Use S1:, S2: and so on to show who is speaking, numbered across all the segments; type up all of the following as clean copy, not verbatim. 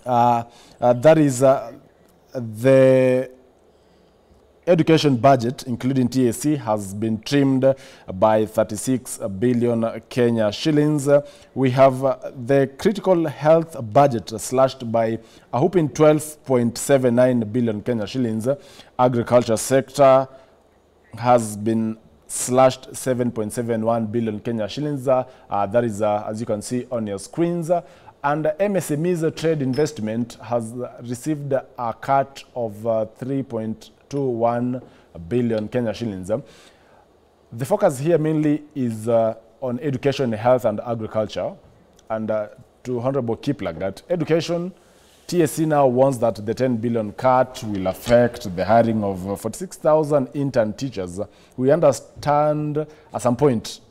S1: That is the education budget, including TAC, has been trimmed by 36 billion Kenya shillings. We have the critical health budget slashed by a whopping 12.79 billion Kenya shillings. Agriculture sector has been slashed 7.71 billion Kenya shillings. That is, as you can see on your screens. And MSME's trade investment has received a cut of 3.21 billion Kenya shillings. The focus here mainly is on education, health, and agriculture. And to Honorable Kiplagat, education, TSC now warns that the 10 billion cut will affect the hiring of 46,000 intern teachers. We understand at some point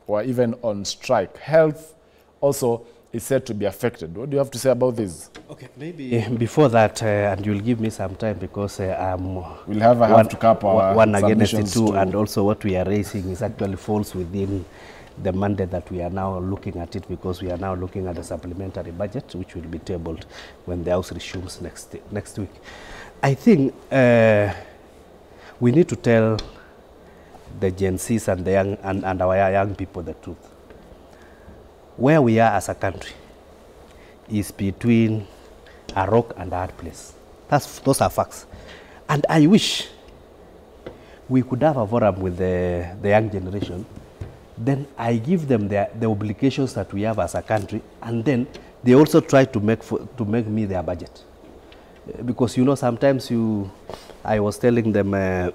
S1: or even on strike. Health also is said to be affected. What do you have to say about this?
S2: Okay, maybe before that, and you'll give me some time because
S1: we'll have to cap our
S2: one against the two, and also what we are raising is actually falls within the mandate that we are now looking at it, because we are now looking at the supplementary budget, which will be tabled when the House resumes next week. I think we need to tell the Gen Zs and the young and our young people the truth. Where we are as a country is between a rock and a hard place. Those are facts. And I wish we could have a forum with the young generation. Then I give them the obligations that we have as a country, and then they also try to make me their budget. Because, you know, sometimes I was telling them,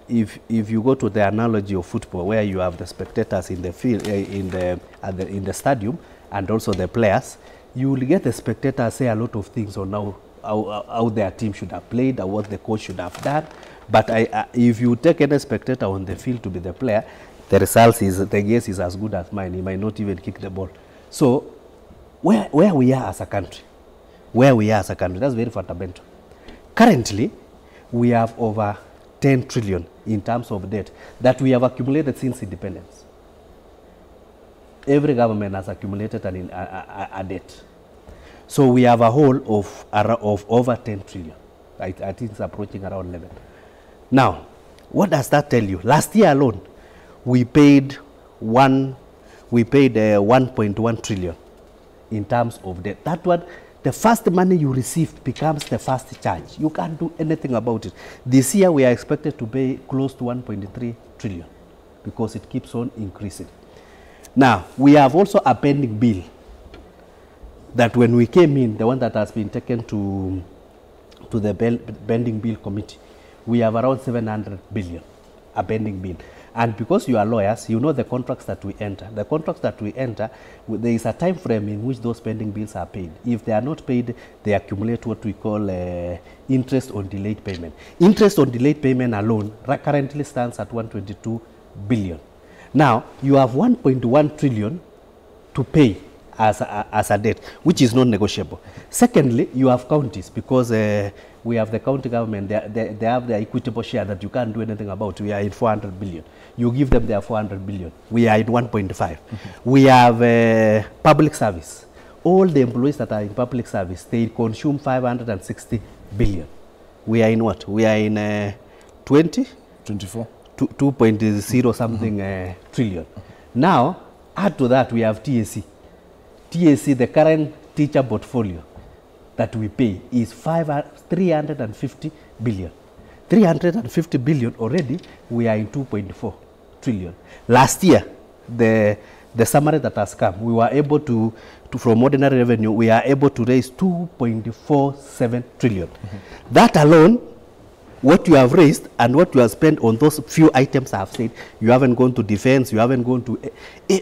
S2: if you go to the analogy of football, where you have the spectators in the field, in the stadium, and also the players, you will get the spectators say a lot of things on how their team should have played, or what the coach should have done. But if you take any spectator on the field to be the player, the results is, the guess is as good as mine. He might not even kick the ball. So where we are as a country, that's very fundamental. Currently, we have over 10 trillion in terms of debt that we have accumulated since independence. Every government has accumulated a debt. So we have a whole of over 10 trillion. I think it's approaching around 11. Now, what does that tell you? Last year alone, we paid 1.1 trillion in terms of debt. That one, the first money you receive becomes the first charge. You can't do anything about it. This year we are expected to pay close to 1.3 trillion because it keeps on increasing. Now, we have also a pending bill that when we came in, the one that has been taken to the pending bill committee, we have around 700 billion, a pending bill. And because you are lawyers, you know the contracts that we enter. The contracts that we enter, there is a time frame in which those pending bills are paid. If they are not paid, they accumulate what we call interest on delayed payment. Interest on delayed payment alone currently stands at 122 billion. Now, you have 1.1 trillion to pay as a debt, which is not negotiable. Secondly, you have counties, because we have the county government, they have the equitable share that you can't do anything about. We are in 400 billion. You give them their 400 billion. We are in 1.5. Mm-hmm. We have public service. All the employees that are in public service, they consume 560 billion. We are in what? We are in 24 2.0 something trillion. Now, add to that, we have TAC. TAC, the current teacher portfolio that we pay is 350 billion. 350 billion already, we are in 2.4 trillion. Last year, the summary that has come, we were able to from ordinary revenue, we are able to raise 2.47 trillion. Mm-hmm. That alone, what you have raised and what you have spent on those few items I have said, you haven't gone to defense, you haven't gone to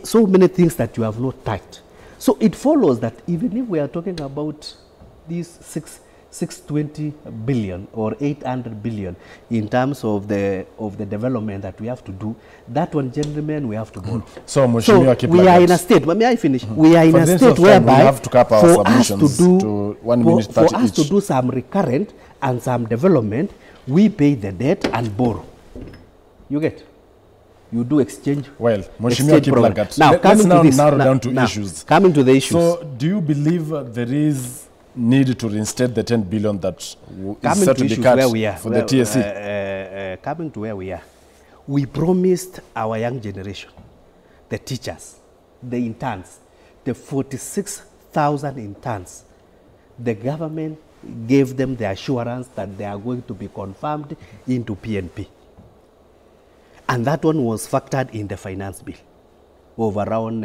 S2: so many things that you have not touched. So it follows that even if we are talking about these 620 billion or 800 billion in terms of the development that we have to do, that one, gentlemen, we have to go. So we are in a state, may I finish? We are in a state whereby for us to do some recurrent and some development, we pay the debt and borrow. You get? You do exchange.
S1: Well, Mheshimiwa
S2: now,
S1: let's now narrow down to issues.
S2: Coming to the issues.
S1: So, do you believe there is need to reinstate the 10 billion that is
S2: Coming
S1: set
S2: to
S1: to be
S2: issues
S1: cut
S2: where we are,
S1: for the TSC?
S2: Coming to where we are, we promised our young generation, the teachers, the interns, the 46,000 interns, the government gave them the assurance that they are going to be confirmed into PNP. And that one was factored in the finance bill of around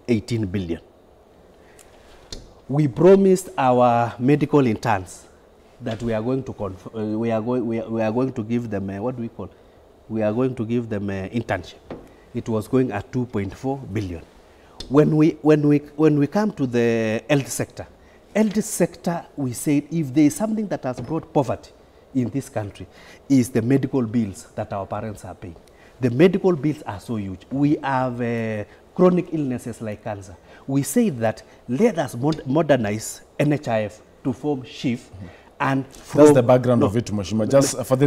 S2: 18 billion. We promised our medical interns that we are going to we are going to give them what do we call? We are going to give them internship. It was going at 2.4 billion. When we come to the health sector, we said if there is something that has brought poverty in this country, is the medical bills that our parents are paying. The medical bills are so huge. We have chronic illnesses like cancer. We say that let us modernize NHIF to form SHIF. And
S1: that's the background of it, Mheshimiwa. Just for the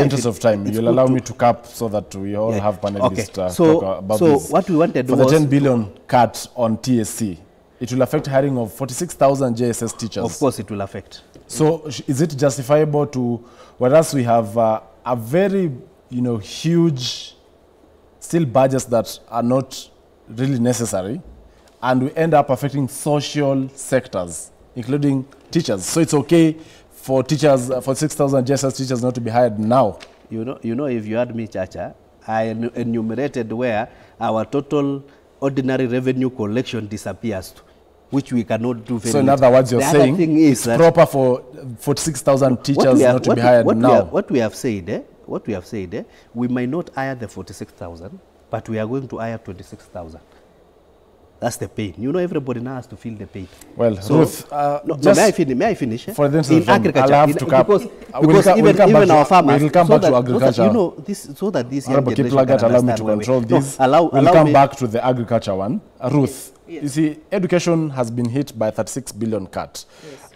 S1: interest of time, you'll allow me to cap so that we all have panelists talk about this.
S2: What we wanted
S1: for
S2: was...
S1: the 10 billion cut on TSC, it will affect hiring of 46,000 JSS teachers.
S2: Of course it will affect.
S1: So is it justifiable to, whereas we have a very, huge still budgets that are not really necessary, and we end up affecting social sectors, including teachers. So it's okay for teachers, for 6,000 JSS teachers not to be hired now.
S2: You know, if you had me, Chacha, I enumerated where our total ordinary revenue collection disappears to, which we cannot do very
S1: So in other words, you're saying it's proper for 46,000 teachers not to be hired now.
S2: What we have said, we might not hire the 46,000, but we are going to hire 26,000. That's the pain. Everybody now has to feel the pain. Well,
S1: so, Ruth,
S2: may I finish?
S1: For the
S2: in agriculture,
S1: I'll have to
S2: because even our farmers,
S1: we'll come back to agriculture.
S2: So that this young generation can
S1: allow me to control this. We'll come back to the agriculture one. Ruth, you see, education has been hit by 36 billion cut. Yes.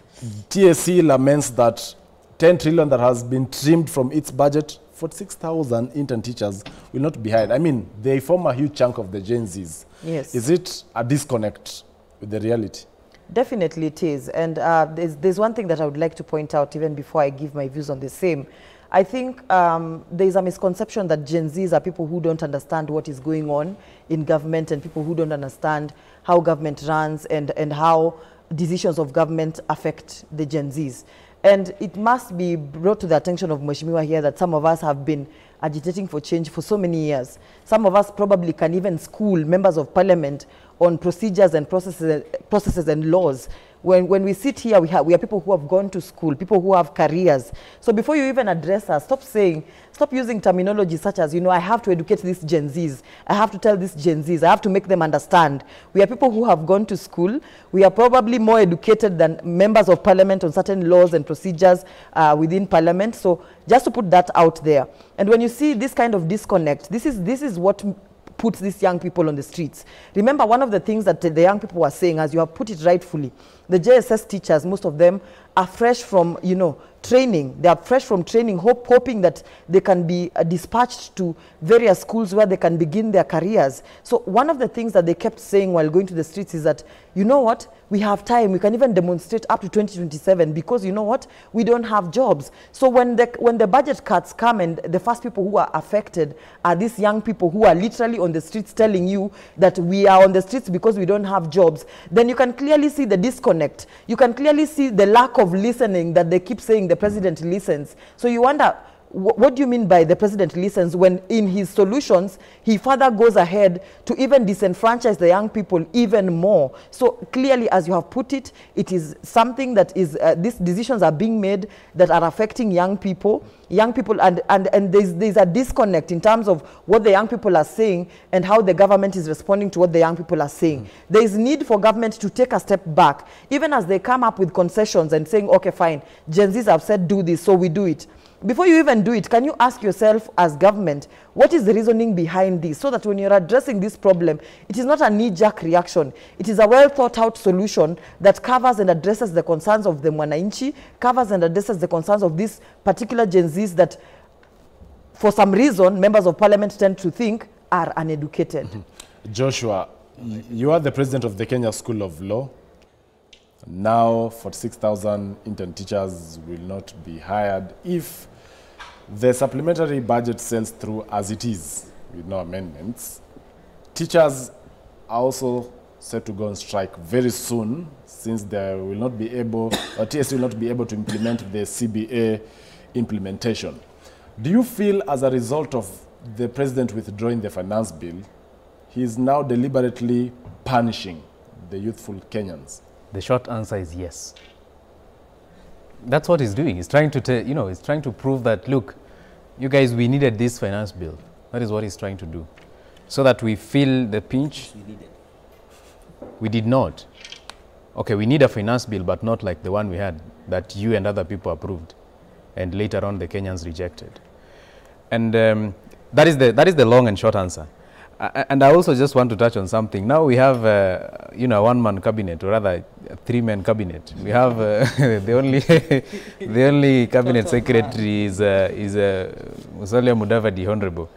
S1: TSC laments that 10 trillion that has been trimmed from its budget, 46,000 intern teachers will not be hired. I mean, they form a huge chunk of the Gen Zs.
S3: Yes.
S1: Is it a disconnect with the reality?
S3: Definitely it is. And there's one thing that I would like to point out even before I give my views on the same. I think there's a misconception that Gen Zs are people who don't understand what is going on in government and people who don't understand how government runs and how decisions of government affect the Gen Zs. And it must be brought to the attention of Mheshimiwa here that some of us have been agitating for change for so many years. Some of us probably can even school members of parliament on procedures and processes and laws. When we sit here, we are people who have gone to school, people who have careers. So before you even address us, stop using terminology such as, I have to educate these Gen Zs. I have to tell these Gen Zs. I have to make them understand. We are people who have gone to school. We are probably more educated than members of parliament on certain laws and procedures within parliament. So just to put that out there. And when you see this kind of disconnect, this is what puts these young people on the streets. Remember, one of the things that the young people were saying, as you have put it rightfully, the JSS teachers, most of them are fresh from, training. They are fresh from training, hoping that they can be dispatched to various schools where they can begin their careers. So one of the things that they kept saying while going to the streets is that, you know what, we have time. We can even demonstrate up to 2027 because, you know what, we don't have jobs. So when the budget cuts come and the first people who are affected are these young people who are literally on the streets telling you that we are on the streets because we don't have jobs, then you can clearly see the disconnect. You can clearly see the lack of listening that they keep saying the president listens. So you wonder, what do you mean by the president listens when in his solutions, he further goes ahead to even disenfranchise the young people even more? So clearly, as you have put it, it is something that is, these decisions are being made that are affecting young people, and there's a disconnect in terms of what the young people are saying and how the government is responding to what the young people are saying. There is need for government to take a step back, even as they come up with concessions and saying, okay, fine, Gen Zs have said do this, so we do it. Before you even do it, can you ask yourself as government, what is the reasoning behind this? So that when you're addressing this problem, it is not a knee-jerk reaction. It is a well-thought-out solution that covers and addresses the concerns of the Mwananchi, covers and addresses the concerns of these particular Gen Zs that, for some reason, members of parliament tend to think are uneducated.
S1: Joshua, you are the president of the Kenya School of Law. Now 46,000 intern teachers will not be hired if the supplementary budget sails through as it is with no amendments. Teachers are also set to go on strike very soon, since they will not be able, or TSC will not be able to implement the CBA implementation. Do you feel, as a result of the president withdrawing the finance bill, he is now deliberately punishing the youthful Kenyans?
S4: The short answer is yes. That's what he's doing. He's trying to, he's trying to prove that, look, you guys, we needed this finance bill. That is what he's trying to do. So that we feel the pinch. We did not. Okay, we need a finance bill, but not like the one we had that you and other people approved, and later on the Kenyans rejected. And that is the long and short answer. And I also just want to touch on something. Now we have, a one-man cabinet, or rather a three-man cabinet. We have the only cabinet secretary is Musalia Mudavadi, Honorable.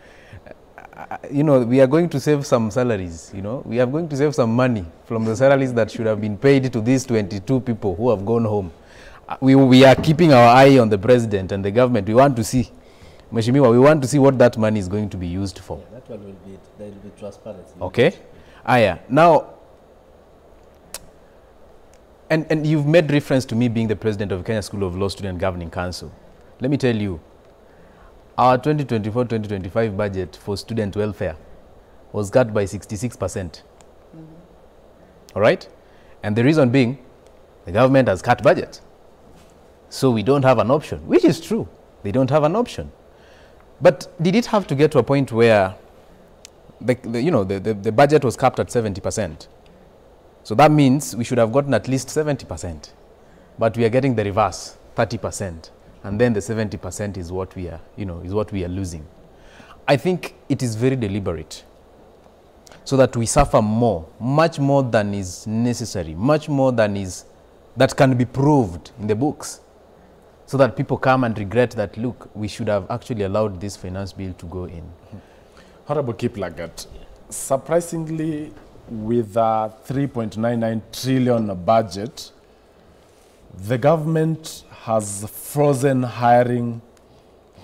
S4: We are going to save some salaries. We are going to save some money from the salaries that should have been paid to these 22 people who have gone home. We are keeping our eye on the president and the government. We want to see, Mheshimiwa, we want to see what that money is going to be used for.
S2: Yeah, that one will be, there will be transparency.
S4: Okay. Yeah. Now, and you've made reference to me being the president of Kenya School of Law Student Governing Council. Let me tell you, our 2024-2025 budget for student welfare was cut by 66%. All right? And the reason being, the government has cut budget. So we don't have an option, which is true. They don't have an option. But did it have to get to a point where the budget was capped at 70%? So that means we should have gotten at least 70%. But we are getting the reverse, 30%. And then the 70% is what we are, is what we are losing. I think it is very deliberate, so that we suffer more, much more than is necessary, much more than that can be proved in the books, so that people come and regret that, look, we should have actually allowed this finance bill to go in.
S1: Honorable Kiplagat, surprisingly, with a 3.99 trillion budget, the government has frozen hiring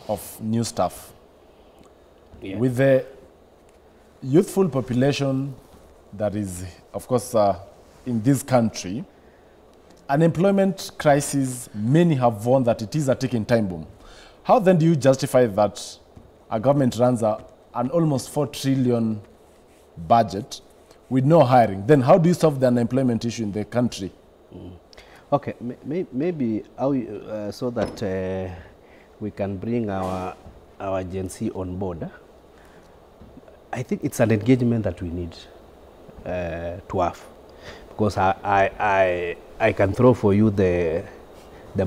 S1: of new staff.
S2: Yeah.
S1: With the youthful population that is, of course, in this country, unemployment crisis, many have warned that it is a ticking time bomb. How then do you justify that a government runs an almost 4 trillion budget with no hiring? Then how do you solve the unemployment issue in the country?
S2: Okay, maybe so that we can bring our agency on board. I think it's an engagement that we need to have, because I can throw for you the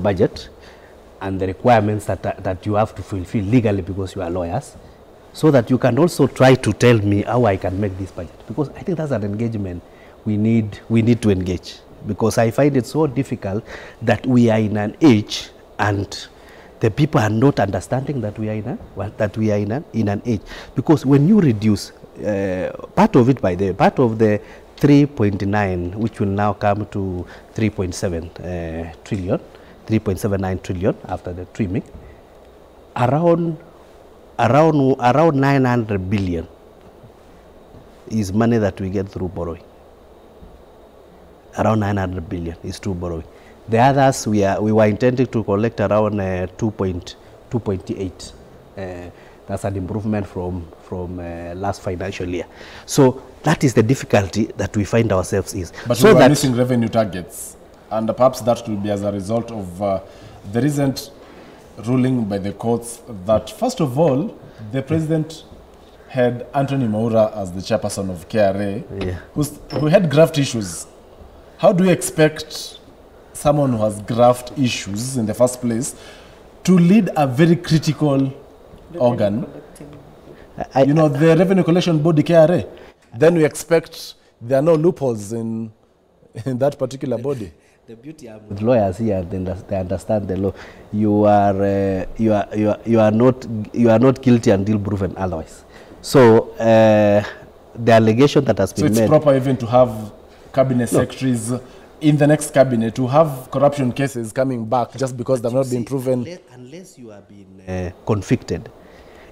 S2: budget and the requirements that you have to fulfill legally, because you are lawyers, so that you can also try to tell me how I can make this budget, because I think that's an engagement we need to engage. Because I find it so difficult that we are in an age and the people are not understanding that we are in an age. Because when you reduce part of it, part of the 3.9, which will now come to 3.7 trillion, 3.79 trillion after the trimming, around 900 billion is money that we get through borrowing. Around 900 billion is through borrowing. The others, we were intending to collect around 2.8. That's an improvement from last financial year. So that is the difficulty that we find ourselves in.
S1: But
S2: so
S1: we are missing revenue targets, and perhaps that will be as a result of the recent ruling by the courts that, first of all, the president had Anthony Maura as the chairperson of KRA, who had graft issues. How do you expect someone who has graft issues in the first place to lead a very critical organ, the revenue collection body, KRA? Then we expect there are no loopholes in that particular body.
S2: The beauty with lawyers here, they understand the law. You are not guilty until proven otherwise. So the allegation that has been made.
S1: So it's proper even to have cabinet secretaries in the next cabinet to have corruption cases coming back just because they've not been proven.
S2: Unless you have been convicted,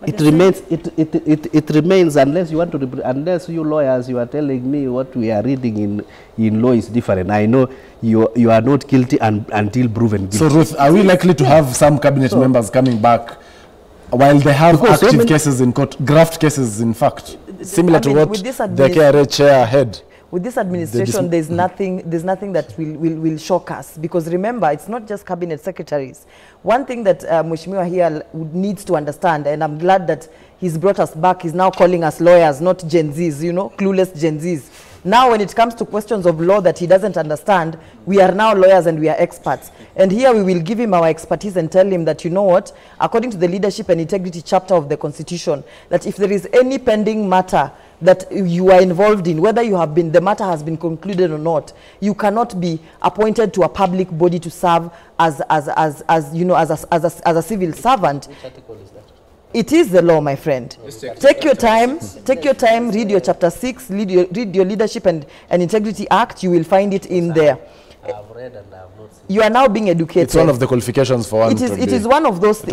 S2: it remains. It remains unless you want to. Unless you lawyers, you are telling me what we are reading in law is different. I know you are not guilty until proven guilty.
S1: So Ruth, are we likely to have some cabinet members coming back while they have active cases in court, graft cases, in fact, similar to what the KRA chair had?
S3: With this administration, there's nothing that will shock us, because remember, it's not just cabinet secretaries. One thing that Mheshimiwa here needs to understand, and I'm glad that he's brought us back, he's now calling us lawyers, not Gen Zs, you know, clueless Gen Zs. Now, when it comes to questions of law that he doesn't understand, we are now lawyers and we are experts. And here we will give him our expertise and tell him that, you know what, according to the leadership and integrity chapter of the Constitution, that if there is any pending matter that you are involved in, whether you have been, the matter has been concluded or not, you cannot be appointed to a public body to serve as a civil servant.
S2: Which article is that?
S3: It is the law, my friend. Take your time, read your chapter 6, read your Leadership and Integrity Act, you will find it in there.
S2: I've read and I have not seen.
S3: You are now being educated.
S1: It's one of the qualifications for one.
S3: It is one of those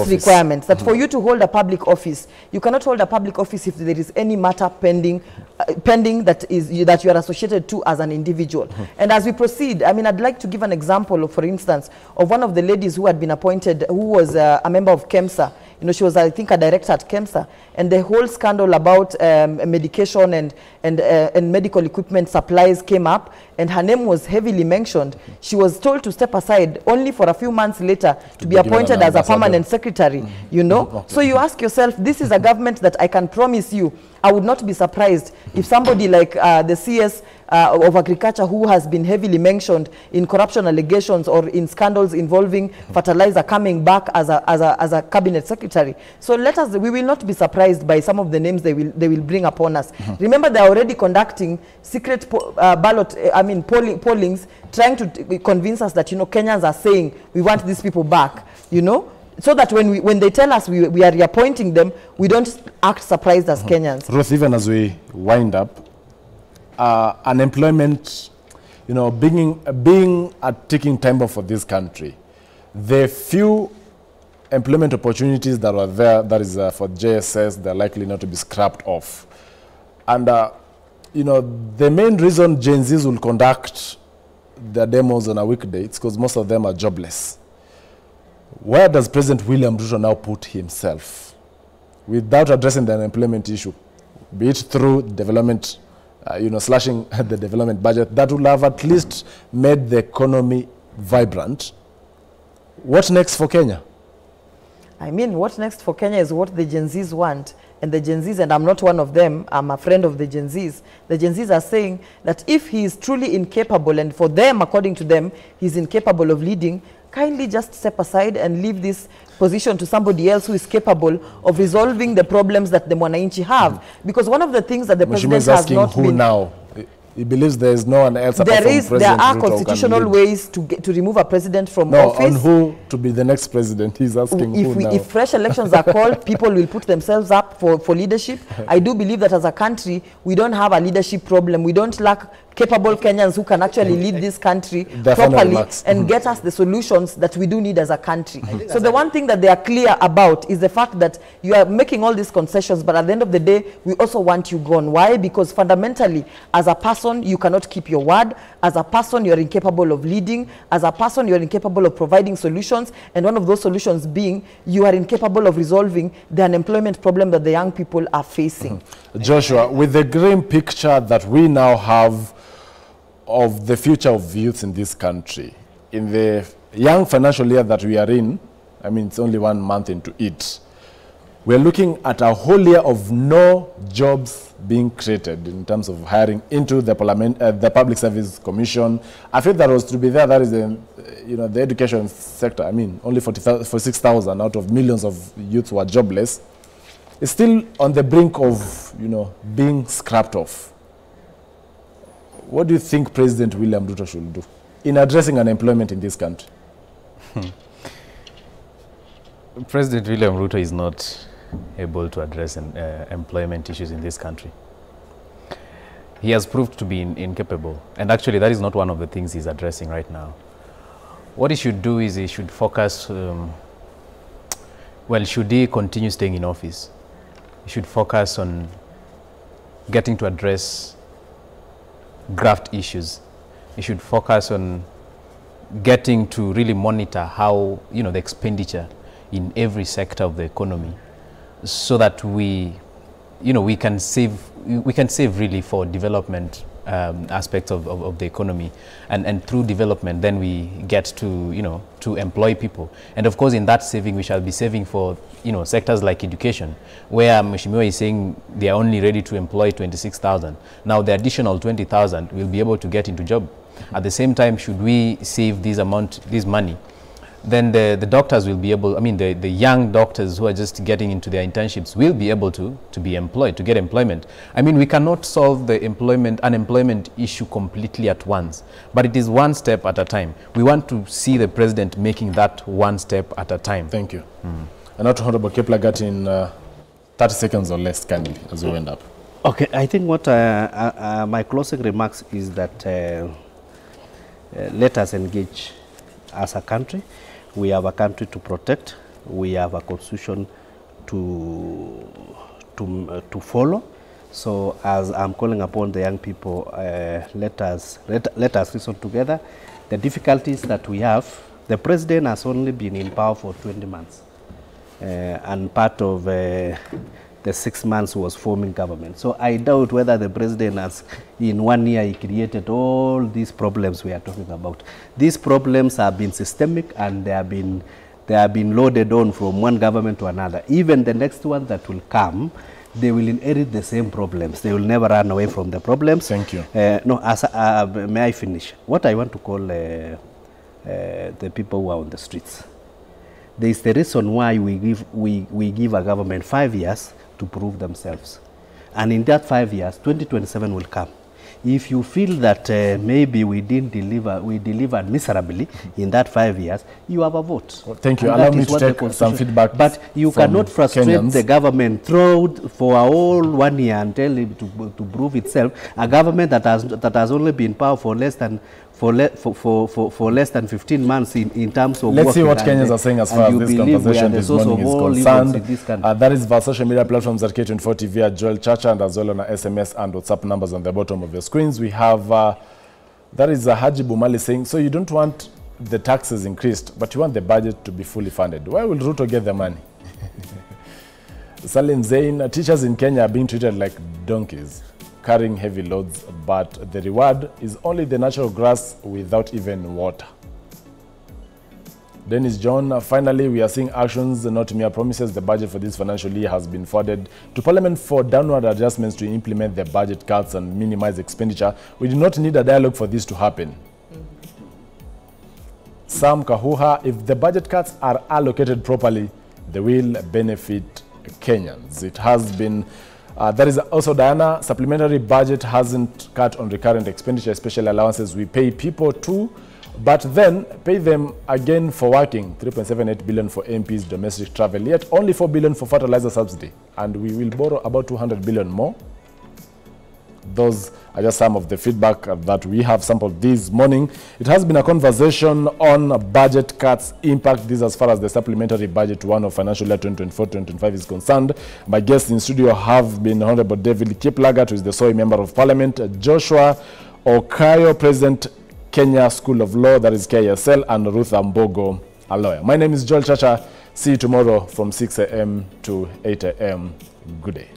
S3: requirements that for you to hold a public office, you cannot hold a public office if there is any matter pending that you are associated to as an individual. And as we proceed, I mean, I'd like to give an example of, for instance, of one of the ladies who had been appointed, who was a member of KEMSA. You know, she was, I think, a director at KEMSA, and the whole scandal about medication and medical equipment supplies came up, and her name was heavily mentioned. She was told to step aside, only for a few months later to be appointed as a permanent secretary, you know. Okay. So you ask yourself, this is a government that I can promise you, I would not be surprised if somebody like the CS of Agriculture, who has been heavily mentioned in corruption allegations or in scandals involving fertilizer, coming back as a cabinet secretary. So we will not be surprised by some of the names they will bring upon us. Remember, they are already conducting secret pollings, trying to convince us that, you know, Kenyans are saying we want these people back, you know, so that when they tell us we are reappointing them, we don't act surprised as Kenyans.
S1: Ruth, even as we wind up, unemployment, you know, being a ticking time bomb for this country, the few employment opportunities that were there, that is for JSS, they're likely not to be scrapped off. And, you know, the main reason Gen Zs will conduct their demos on a weekday, it's because most of them are jobless. Where does President William Ruto now put himself without addressing the unemployment issue, be it through development, you know, slashing the development budget that will have at least made the economy vibrant? What next for Kenya?
S3: I mean, what next for Kenya is what the Gen Zs want. And the Gen Zs, and I'm not one of them, I'm a friend of the Gen Zs. The Gen Zs are saying that if he is truly incapable, and for them, according to them, he's incapable of leading, kindly just step aside and leave this position to somebody else who is capable of resolving the problems that the Mwananchi have. Because one of the things that the president has not been...
S1: Who now? He believes there is no one else apart from President
S3: There are
S1: Ruto
S3: constitutional ways to remove a president from office.
S1: On who to be the next president? He's asking who now.
S3: If fresh elections are called, people will put themselves up for leadership. I do believe that as a country, we don't have a leadership problem. We don't lack capable Kenyans who can actually lead this country properly and get us the solutions that we do need as a country. So the one thing that they are clear about is the fact that you are making all these concessions, but at the end of the day, we also want you gone. Why? Because fundamentally, as a person, you cannot keep your word. As a person, you're incapable of leading. As a person, you're incapable of providing solutions. And one of those solutions being, you are incapable of resolving the unemployment problem that the young people are facing.
S1: Joshua, with the grim picture that we now have of the future of youth in this country, in the young financial year that we are in, I mean, it's only 1 month into it, we're looking at a whole year of no jobs being created in terms of hiring into the the Public Service Commission. I feel that was to be there, that is the, you know, the education sector. I mean, only 46,000 out of millions of youth who are jobless. It's still on the brink of, you know, being scrapped off. What do you think President William Ruto should do in addressing unemployment in this country?
S4: President William Ruto is not able to address employment issues in this country. he has proved to be incapable. And actually, that is not one of the things he's addressing right now. What he should do is he should focus, well, should he continue staying in office, he should focus on getting to address graft issues. He should focus on getting to really monitor how, you know, the expenditure in every sector of the economy, so that we, you know, we can save really for development aspects of the economy, and through development then we get to, you know, to employ people. And of course in that saving we shall be saving for, you know, sectors like education, where Mheshimiwa is saying they are only ready to employ 26,000. Now the additional 20,000 will be able to get into job. At the same time, should we save this money, then the doctors will be able, I mean the young doctors who are just getting into their internships will be able to be employed, to get employment. I mean, we cannot solve the unemployment issue completely at once, but it is one step at a time. We want to see the president making that one step at a time.
S1: Thank you. And now to Honorable Kiplagat in 30 seconds or less, kindly, as we end up.
S2: Okay, I think what my closing remarks is that let us engage as a country. We have a country to protect. We have a constitution to follow. So as I'm calling upon the young people, let us reason together. The difficulties that we have, the president has only been in power for 20 months. And part of the 6 months was forming government. So I doubt whether the president has, in 1 year, he created all these problems we are talking about. These problems have been systemic, and they have been loaded on from one government to another. Even the next one that will come, they will inherit the same problems. They will never run away from the problems.
S1: Thank you.
S2: May I finish? What I want to call the people who are on the streets. There is the reason why we give a government 5 years to prove themselves. And in that 5 years, 2027 will come. If you feel that maybe we delivered miserably in that 5 years, you have a vote.
S1: Well, thank you. Allow me to take some feedback.
S2: But you cannot frustrate
S1: Kenyans.
S2: The government throughout for a whole 1 year and tell it to prove itself. A government that has only been in power for less than 15 months in terms of.
S1: Let's see what Kenyans are saying as far as this conversation this morning is concerned. That is via social media platforms at K24 TV at Joel Chacha, and as well on our SMS and WhatsApp numbers on the bottom of your screens. We have, that is Haji Bumali saying, so you don't want the taxes increased, but you want the budget to be fully funded. Where will Ruto get the money? Salim Zain, teachers in Kenya are being treated like donkeys, carrying heavy loads, but the reward is only the natural grass without even water. Dennis John, finally we are seeing actions, not mere promises. The budget for this financial year has been forwarded to Parliament for downward adjustments to implement the budget cuts and minimize expenditure. We do not need a dialogue for this to happen. Sam Kahuha, if the budget cuts are allocated properly, they will benefit Kenyans. It has been there is also Diana, supplementary budget hasn't cut on recurrent expenditure, especially allowances we pay people too, but then pay them again for working. 3.78 billion for MPs domestic travel, yet only 4 billion for fertilizer subsidy, and we will borrow about 200 billion more. Those are just some of the feedback that we have sampled this morning. It has been a conversation on budget cuts impact. This as far as the supplementary budget one of financial year 2024-2025 is concerned. My guests in studio have been Honorable David Kiplagat, who is the Soy Member of Parliament, Joshua Okayo, President, Kenya School of Law, that is KSL, and Ruth Ambogo, a lawyer. My name is Joel Chacha. See you tomorrow from 6 a.m. to 8 a.m. Good day.